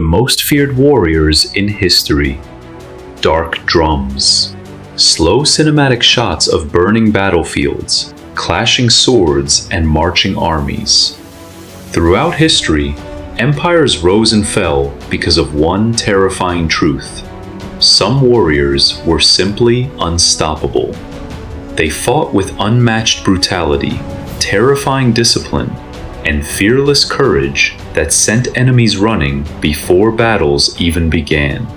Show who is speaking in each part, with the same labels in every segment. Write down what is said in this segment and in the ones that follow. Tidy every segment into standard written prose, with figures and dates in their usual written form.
Speaker 1: most feared warriors in history. Dark drums. Slow cinematic shots of burning battlefields, clashing swords, and marching armies. Throughout history, empires rose and fell because of one terrifying truth. Some warriors were simply unstoppable. They fought with unmatched brutality, terrifying discipline, and fearless courage that sent enemies running before battles even began.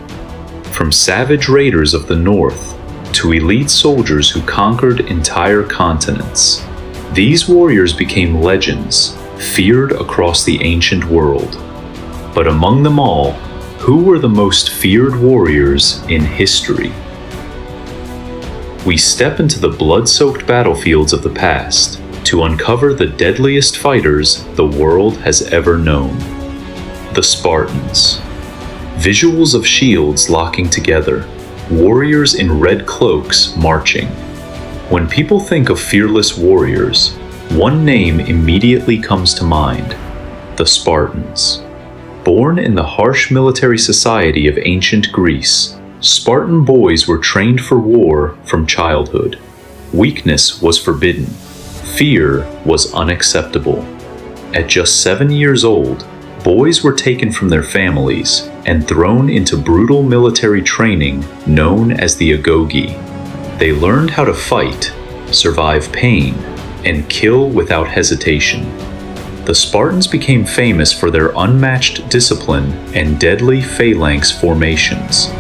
Speaker 1: From savage raiders of the north to elite soldiers who conquered entire continents, these warriors became legends, feared across the ancient world. But among them all, who were the most feared warriors in history? We step into the blood-soaked battlefields of the past to uncover the deadliest fighters the world has ever known. The Spartans. Visuals of shields locking together, warriors in red cloaks marching. When people think of fearless warriors, one name immediately comes to mind: the Spartans. Born in the harsh military society of ancient Greece, Spartan boys were trained for war from childhood. Weakness was forbidden. Fear was unacceptable. At just 7 years old, boys were taken from their families and thrown into brutal military training known as the agoge. They learned how to fight, survive pain, and kill without hesitation. The Spartans became famous for their unmatched discipline and deadly phalanx formations,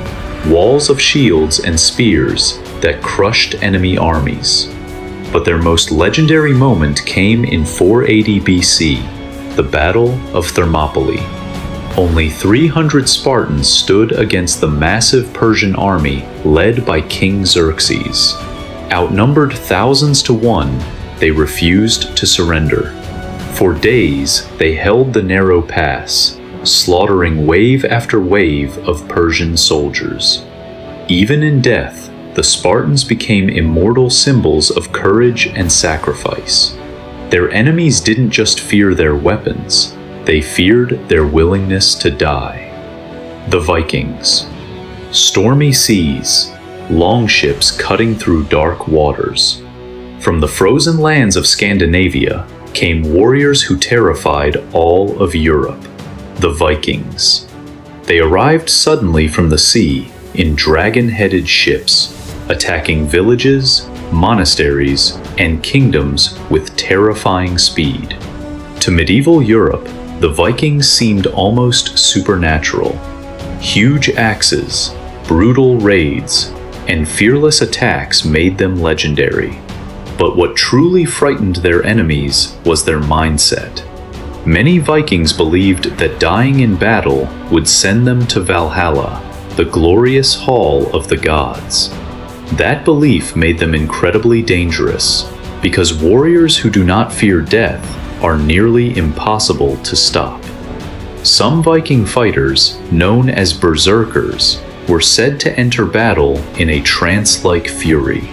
Speaker 1: walls of shields and spears that crushed enemy armies. But their most legendary moment came in 480 BC, the Battle of Thermopylae. Only 300 Spartans stood against the massive Persian army led by King Xerxes. Outnumbered thousands to one, they refused to surrender. For days, they held the narrow pass, slaughtering wave after wave of Persian soldiers. Even in death, the Spartans became immortal symbols of courage and sacrifice. Their enemies didn't just fear their weapons, they feared their willingness to die. The Vikings. Stormy seas, longships cutting through dark waters. From the frozen lands of Scandinavia came warriors who terrified all of Europe, the Vikings. They arrived suddenly from the sea in dragon-headed ships, attacking villages, monasteries, and kingdoms with terrifying speed. To medieval Europe, the Vikings seemed almost supernatural. Huge axes, brutal raids, and fearless attacks made them legendary. But what truly frightened their enemies was their mindset. Many Vikings believed that dying in battle would send them to Valhalla, the glorious hall of the gods. That belief made them incredibly dangerous, because warriors who do not fear death are nearly impossible to stop. Some Viking fighters, known as berserkers, were said to enter battle in a trance-like fury.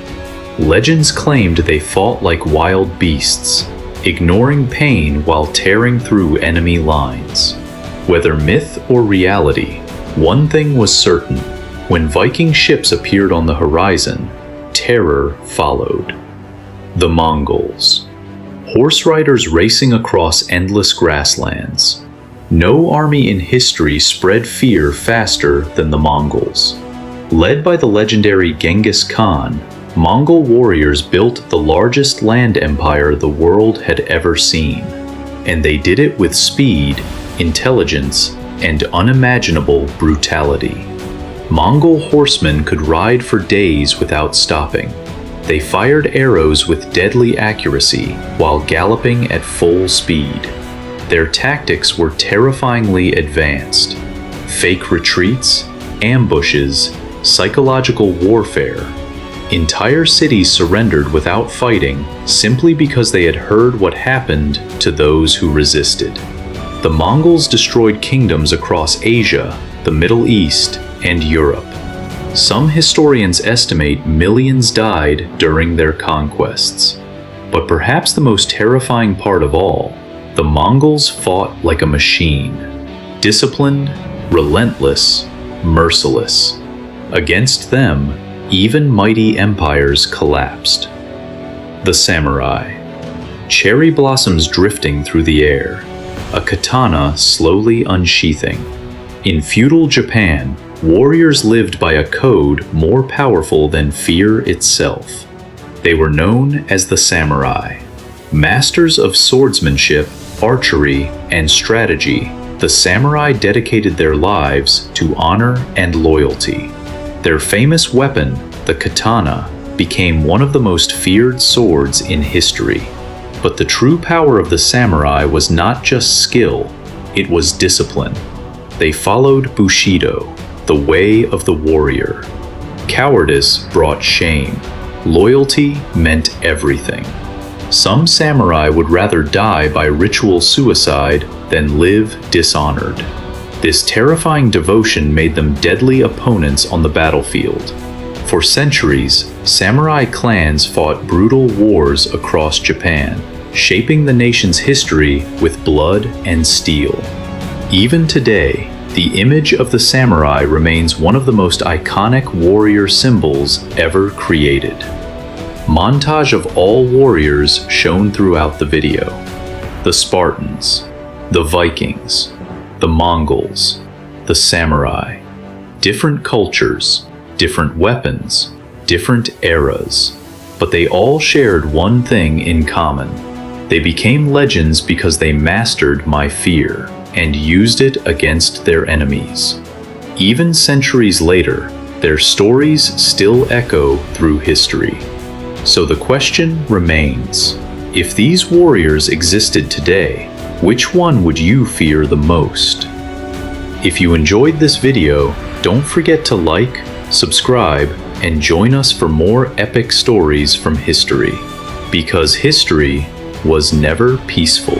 Speaker 1: Legends claimed they fought like wild beasts, ignoring pain while tearing through enemy lines. Whether myth or reality, one thing was certain: when Viking ships appeared on the horizon, terror followed. The Mongols. Horse riders racing across endless grasslands. No army in history spread fear faster than the Mongols. Led by the legendary Genghis Khan, Mongol warriors built the largest land empire the world had ever seen, and they did it with speed, intelligence, and unimaginable brutality. Mongol horsemen could ride for days without stopping. They fired arrows with deadly accuracy while galloping at full speed. Their tactics were terrifyingly advanced. Fake retreats, ambushes, psychological warfare. Entire cities surrendered without fighting simply because they had heard what happened to those who resisted. The Mongols destroyed kingdoms across Asia, the Middle East, and Europe. Some historians estimate millions died during their conquests. But perhaps the most terrifying part of all, the Mongols fought like a machine. Disciplined, relentless, merciless. Against them, even mighty empires collapsed. The samurai. Cherry blossoms drifting through the air, a katana slowly unsheathing. In feudal Japan, warriors lived by a code more powerful than fear itself. They were known as the samurai. Masters of swordsmanship, archery, and strategy, the samurai dedicated their lives to honor and loyalty. Their famous weapon, the katana, became one of the most feared swords in history. But the true power of the samurai was not just skill, it was discipline. They followed Bushido, the way of the warrior. Cowardice brought shame. Loyalty meant everything. Some samurai would rather die by ritual suicide than live dishonored. This terrifying devotion made them deadly opponents on the battlefield. For centuries, samurai clans fought brutal wars across Japan, shaping the nation's history with blood and steel. Even today, the image of the samurai remains one of the most iconic warrior symbols ever created. Montage of all warriors shown throughout the video. The Spartans, the Vikings, the Mongols, the samurai. Different cultures, different weapons, different eras. But they all shared one thing in common. They became legends because they mastered my fear and used it against their enemies. Even centuries later, their stories still echo through history. So the question remains, if these warriors existed today, which one would you fear the most? If you enjoyed this video, don't forget to like, subscribe, and join us for more epic stories from history. Because history was never peaceful.